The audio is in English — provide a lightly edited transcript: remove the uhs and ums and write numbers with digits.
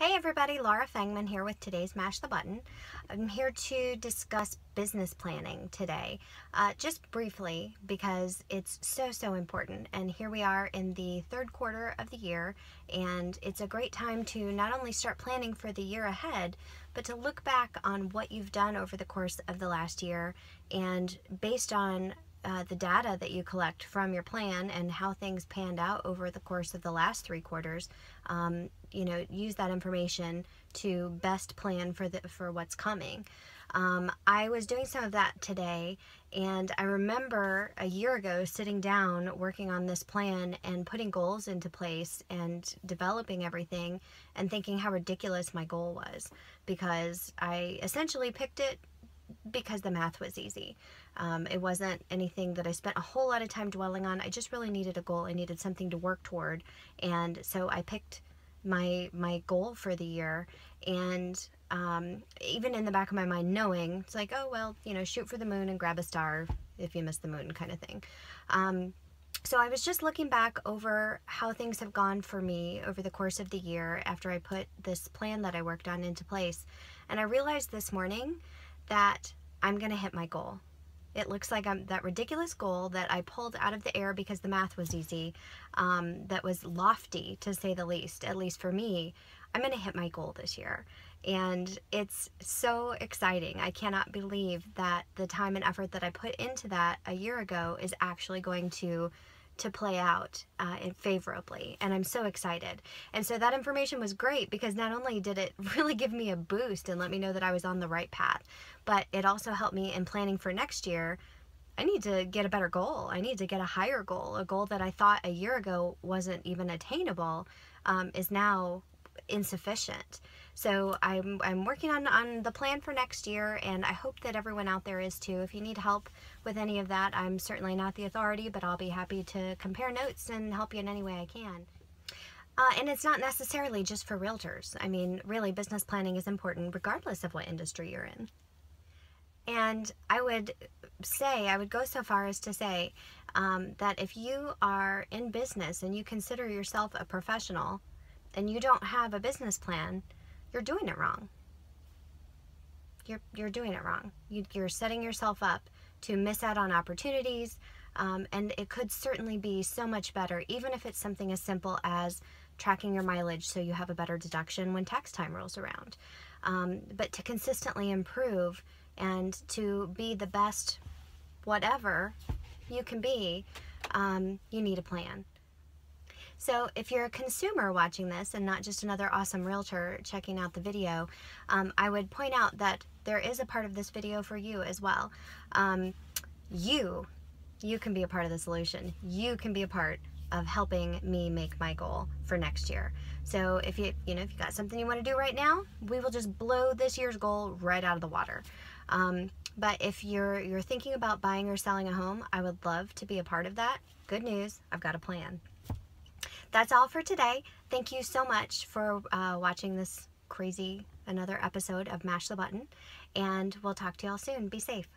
Hey everybody, Laura Fangman here with today's Mash the Button. I'm here to discuss business planning today, just briefly because it's so important. And here we are in the third quarter of the year, and it's a great time to not only start planning for the year ahead, but to look back on what you've done over the course of the last year, and based on the data that you collect from your plan and how things panned out over the course of the last 3 quarters, use that information to best plan for what's coming. I was doing some of that today, and I remember a year ago sitting down working on this plan and putting goals into place and developing everything and thinking how ridiculous my goal was, because I essentially picked it because the math was easy. It wasn't anything that I spent a whole lot of time dwelling on. I just really needed a goal. I needed something to work toward. And so I picked my goal for the year, and even in the back of my mind knowing, it's like, oh, well, shoot for the moon and grab a star if you miss the moon kind of thing. So I was just looking back over how things have gone for me over the course of the year after I put this plan that I worked on into place. And I realized this morning that I'm going to hit my goal. It looks like that ridiculous goal that I pulled out of the air because the math was easy, that was lofty to say the least, at least for me. I'm going to hit my goal this year. And it's so exciting. I cannot believe that the time and effort that I put into that a year ago is actually going to play out favorably, and I'm so excited. And so that information was great because not only did it really give me a boost and let me know that I was on the right path, but it also helped me in planning for next year. I need to get a better goal. I need to get a higher goal. A goal that I thought a year ago wasn't even attainable is now insufficient. So I'm working on the plan for next year, and I hope that everyone out there is too. If you need help with any of that, I'm certainly not the authority, but I'll be happy to compare notes and help you in any way I can. And it's not necessarily just for realtors. I mean, really, business planning is important regardless of what industry you're in. And I would go so far as to say that if you are in business and you consider yourself a professional and you don't have a business plan, you're doing it wrong. You're doing it wrong. You're setting yourself up to miss out on opportunities, and it could certainly be so much better, even if it's something as simple as tracking your mileage so you have a better deduction when tax time rolls around. But to consistently improve and to be the best whatever you can be, you need a plan. So if you're a consumer watching this and not just another awesome realtor checking out the video, I would point out that there is a part of this video for you as well. You can be a part of the solution. You can be a part of helping me make my goal for next year. So if you got something you want to do right now, we will just blow this year's goal right out of the water. But if you're thinking about buying or selling a home, I would love to be a part of that. Good news, I've got a plan. That's all for today. Thank you so much for watching this another episode of Mash the Button, and we'll talk to y'all soon. Be safe.